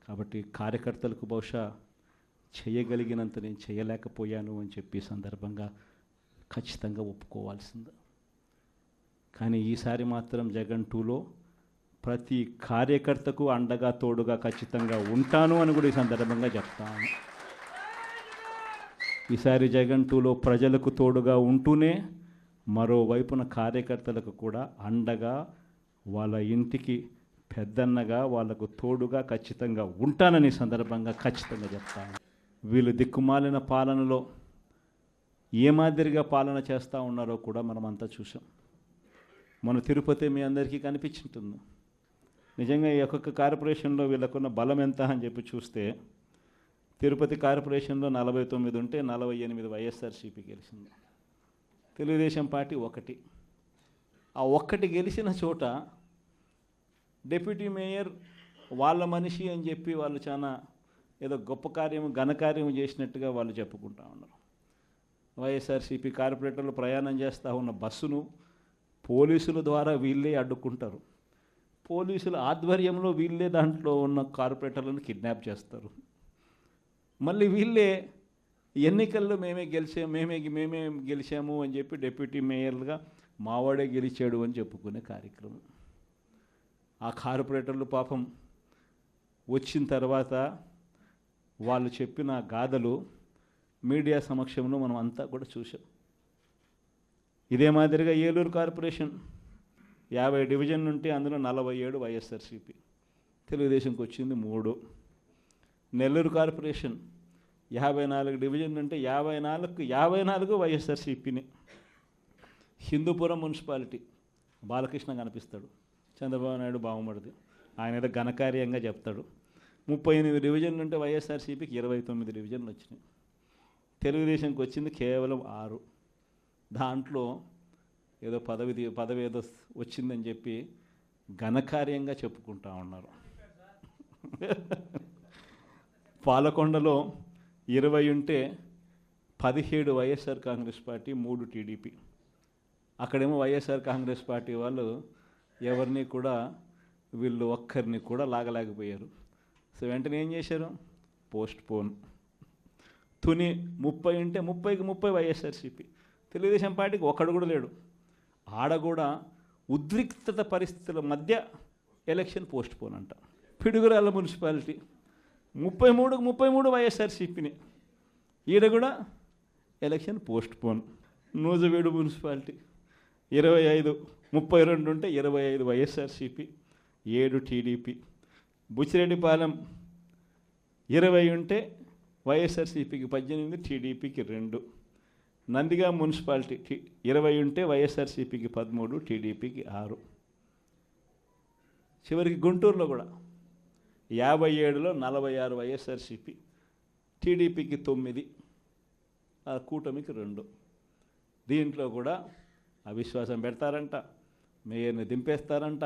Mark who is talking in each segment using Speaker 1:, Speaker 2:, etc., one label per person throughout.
Speaker 1: కాబట్టి కార్యకర్తలకు బహుశా చేయగలిగినంత నేను చేయలేకపోయాను అని చెప్పి సందర్భంగా ఖచ్చితంగా ఒప్పుకోవాల్సింది. కానీ ఈసారి మాత్రం జగన్ 2లో ప్రతి కార్యకర్తకు అండగా తోడుగా ఖచ్చితంగా ఉంటాను అని కూడా ఈ సందర్భంగా చెప్తాను. ఈసారి జగన్ 2లో ప్రజలకు తోడుగా ఉంటూనే మరోవైపున కార్యకర్తలకు కూడా అండగా వాళ్ళ ఇంటికి పెద్దన్నగా వాళ్ళకు తోడుగా ఖచ్చితంగా ఉంటానని సందర్భంగా ఖచ్చితంగా చెప్తాను. వీళ్ళు దిక్కుమాలిన పాలనలో ఏ మాదిరిగా పాలన చేస్తూ ఉన్నారో కూడా మనమంతా చూసాం. మన తిరుపతి మీ అందరికీ కనిపించుంటుంది. నిజంగా ఈ ఒక్కొక్క కార్పొరేషన్లో వీళ్ళకున్న బలం ఎంత అని చెప్పి చూస్తే తిరుపతి కార్పొరేషన్లో 49 ఉంటే 48 వైఎస్ఆర్సీపీ గెలిచింది. తెలుగుదేశం పార్టీ 1. ఆ 1 గెలిచిన చోట డిప్యూటీ మేయర్ వాళ్ళ మనిషి అని చెప్పి వాళ్ళు చాలా ఏదో గొప్ప కార్యము ఘనకార్యం చేసినట్టుగా వాళ్ళు చెప్పుకుంటా ఉన్నారు. వైఎస్ఆర్సీపీ కార్పొరేటర్లు ప్రయాణం చేస్తూ ఉన్న బస్సును పోలీసుల ద్వారా వీళ్ళే అడ్డుకుంటారు. పోలీసుల ఆధ్వర్యంలో వీళ్ళే దాంట్లో ఉన్న కార్పొరేటర్లను కిడ్నాప్ చేస్తారు. మళ్ళీ వీళ్ళే ఎన్నికల్లో మేమే గెలిచాము అని చెప్పి డిప్యూటీ మేయర్లుగా మావాడే గెలిచాడు అని చెప్పుకునే కార్యక్రమం. ఆ కార్పొరేటర్లు పాపం వచ్చిన తర్వాత వాళ్ళు చెప్పిన గాథలు మీడియా సమక్షంలో మనం అంతా కూడా చూసాం. ఇదే మాదిరిగా ఏలూరు కార్పొరేషన్ 50 డివిజన్లు ఉంటే అందులో 47 వైఎస్ఆర్సీపీ, తెలుగుదేశంకి వచ్చింది 3. నెల్లూరు కార్పొరేషన్ 54 డివిజన్లు ఉంటే 54 వైఎస్ఆర్సీపీని. హిందూపురం మున్సిపాలిటీ బాలకృష్ణ కనిపిస్తాడు, చంద్రబాబు నాయుడు బాగుమడిది, ఆయన ఏదో ఘనకార్యంగా చెప్తాడు. 38 డివిజన్లు ఉంటే వైఎస్ఆర్సీపీకి 29 డివిజన్లు వచ్చినాయి. తెలుగుదేశంకి వచ్చింది కేవలం 6. దాంట్లో ఏదో పదవి ఏదో వచ్చిందని చెప్పి ఘనకార్యంగా చెప్పుకుంటా ఉన్నారు. పాలకొండలో 20 ఉంటే 17 వైఎస్ఆర్ కాంగ్రెస్ పార్టీ, 3 టీడీపీ. అక్కడేమో వైఎస్ఆర్ కాంగ్రెస్ పార్టీ వాళ్ళు ఎవరిని కూడా వీళ్ళు ఒక్కరిని కూడా లాగలేకపోయారు. సో వెంటనే ఏం చేశారు? Post phone. తుని 30 ఉంటే 30కి 30 వైఎస్ఆర్సీపీ. తెలుగుదేశం పార్టీకి ఒక్కడు కూడా లేడు. ఆడ కూడా ఉద్రిక్తత పరిస్థితుల మధ్య ఎలక్షన్ పోస్ట్ పోన్ అంట. పిడుగురాళ్ళ మున్సిపాలిటీ 33కి 33 వైఎస్ఆర్సీపీని, ఈడ కూడా election post phone. Nuzvid municipality 32 ఉంటే 25 వైఎస్ఆర్సీపీ, 7 టీడీపీ. బుచ్చిరెడ్డిపాలెం 20 ఉంటే వైఎస్ఆర్సీపీకి 18, టీడీపీకి 2. నందిగా మున్సిపాలిటీ 20 ఉంటే వైఎస్ఆర్సీపీకి 13, టీడీపీకి 6. చివరికి గుంటూరులో కూడా 57లో 46 వైఎస్ఆర్సీపీ, టీడీపీకి 9, కూటమికి 2. దీంట్లో కూడా అవిశ్వాసం పెడతారంట, మేయర్ని దింపేస్తారంట,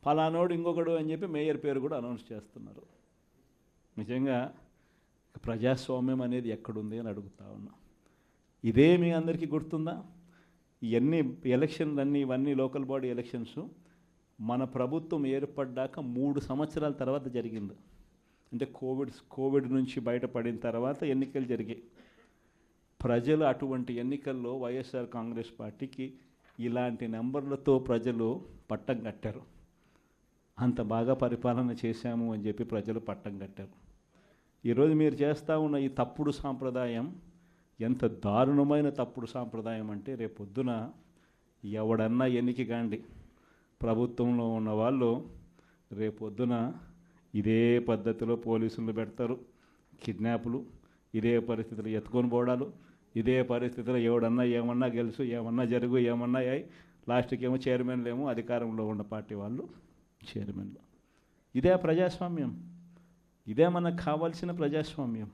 Speaker 1: ఫలానోడు ఇంకొకడు అని చెప్పి మేయర్ పేరు కూడా అనౌన్స్ చేస్తున్నారు. నిజంగా ప్రజాస్వామ్యం అనేది ఎక్కడుంది అని అడుగుతా ఉన్నా. ఇదే మీ అందరికీ గుర్తుందా? ఇవన్నీ ఎలక్షన్లన్నీ ఇవన్నీ లోకల్ బాడీ ఎలక్షన్స్ మన ప్రభుత్వం ఏర్పడ్డాక 3 సంవత్సరాల తర్వాత జరిగింది. అంటే కోవిడ్ నుంచి బయటపడిన తర్వాత ఎన్నికలు జరిగాయి. ప్రజలు అటువంటి ఎన్నికల్లో వైఎస్ఆర్ కాంగ్రెస్ పార్టీకి ఇలాంటి నెంబర్లతో ప్రజలు పట్టం కట్టారు. అంత బాగా పరిపాలన చేశాము అని చెప్పి ప్రజలు పట్టం కట్టారు. ఈరోజు మీరు చేస్తూ ఉన్న ఈ తప్పుడు సాంప్రదాయం ఎంత దారుణమైన తప్పుడు సాంప్రదాయం అంటే, రేపొద్దున ఎవడన్నా ఎన్నిక కాండి ప్రభుత్వంలో ఉన్న వాళ్ళు రేపొద్దున ఇదే పద్ధతిలో పోలీసులు పెడతారు, కిడ్నాపులు, ఇదే పరిస్థితులు ఎత్తుకొని పోవడాలు, ఇదే పరిస్థితిలో ఎవడన్నా ఏమన్నా గెలుసు, ఏమన్నా జరుగు, ఏమన్నా అయ్యి లాస్ట్కి ఏమో చైర్మన్లు ఏమో అధికారంలో ఉన్న పార్టీ వాళ్ళు చైర్మన్లు. ఇదే ప్రజాస్వామ్యం, ఇదే మనకు కావాల్సిన ప్రజాస్వామ్యం.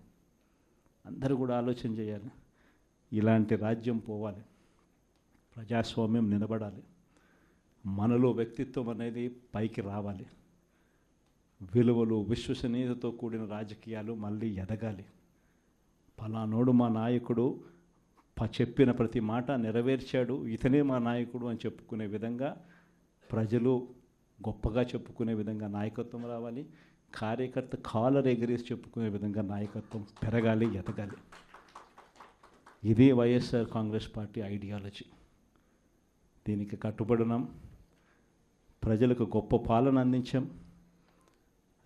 Speaker 1: అందరూ కూడా ఆలోచన చేయాలి. ఇలాంటి రాజ్యం పోవాలి, ప్రజాస్వామ్యం నిలబడాలి, మనలో వ్యక్తిత్వం అనేది పైకి రావాలి, విలువలు విశ్వసనీయతతో కూడిన రాజకీయాలు మళ్ళీ ఎదగాలి. ఫలానోడు మా నాయకుడు, చెప్పిన ప్రతి మాట నెరవేర్చాడు, ఇతనే మా నాయకుడు అని చెప్పుకునే విధంగా, ప్రజలు గొప్పగా చెప్పుకునే విధంగా నాయకత్వం రావాలి. కార్యకర్త కాలర్ ఎగిరేసి చెప్పుకునే విధంగా నాయకత్వం పెరగాలి, ఎదగాలి. ఇది వైఎస్ఆర్ కాంగ్రెస్ పార్టీ ఐడియాలజీ. దీనికి కట్టుబడినాం. ప్రజలకు గొప్ప పాలన అందించాం.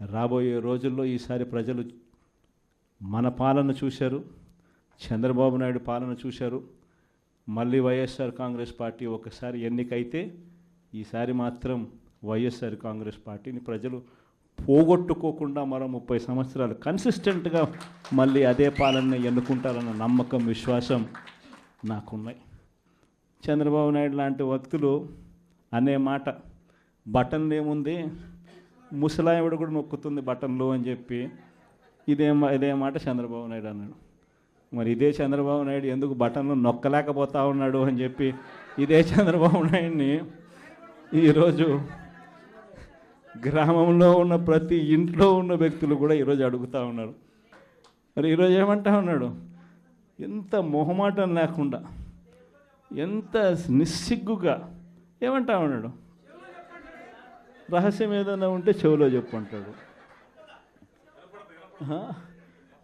Speaker 1: రాబోయే రోజుల్లో ఈసారి ప్రజలు మన పాలన చూశారు, చంద్రబాబు నాయుడు పాలన చూశారు. మళ్ళీ వైఎస్ఆర్ కాంగ్రెస్ పార్టీ ఒకసారి ఎన్నికైతే ఈసారి మాత్రం వైఎస్ఆర్ కాంగ్రెస్ పార్టీని ప్రజలు పోగొట్టుకోకుండా మరో 30 సంవత్సరాలు కన్సిస్టెంట్గా మళ్ళీ అదే పాలనని ఎన్నుకుంటారన్న నమ్మకం, విశ్వాసం నాకున్నాయి. చంద్రబాబు నాయుడు లాంటి వ్యక్తులు అనే మాట, బటన్లు ఏముంది, ముసలాయవిడ కూడా నొక్కుతుంది బటన్లు అని చెప్పి ఇదే మాట చంద్రబాబు నాయుడు అన్నాడు. మరి ఇదే చంద్రబాబు నాయుడు ఎందుకు బటన్లు నొక్కలేకపోతా ఉన్నాడు అని చెప్పి ఇదే చంద్రబాబు నాయుడిని ఈరోజు గ్రామంలో ఉన్న ప్రతి ఇంట్లో ఉన్న వ్యక్తులు కూడా ఈరోజు అడుగుతూ ఉన్నారు. మరి ఈరోజు ఏమంటా ఉన్నాడు, ఎంత మొహమాటం లేకుండా, ఎంత నిస్సిగ్గుగా ఏమంటా ఉన్నాడు, రహస్యం ఏదైనా ఉంటే చెవిలో చెప్పు అంటాడు.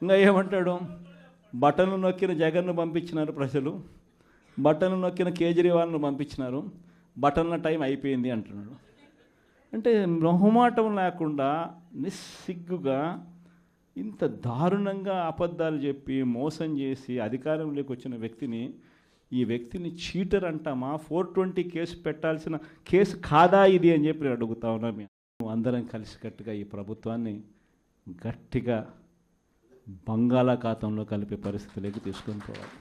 Speaker 1: ఇంకా ఏమంటాడు, బటన్లు నొక్కిన జగన్ను పంపించినారు ప్రజలు, బటన్లు నొక్కిన కేజ్రీవాల్ను పంపించినారు, బటన్ల టైం అయిపోయింది అంటున్నాడు. అంటే మొహమాటం లేకుండా నిస్సిగ్గుగా ఇంత దారుణంగా అబద్ధాలు చెప్పి మోసం చేసి అధికారంలోకి వచ్చిన వ్యక్తిని, ఈ వ్యక్తిని చీటర్ అంటామా, 420 కేసు పెట్టాల్సిన కేసు కాదా ఇది అని చెప్పి నేను అడుగుతా ఉన్నాను. అందరం కలిసికట్టుగా ఈ ప్రభుత్వాన్ని గట్టిగా బంగాళాఖాతంలో కలిపే పరిస్థితిలోకి తీసుకొని పోవాలి.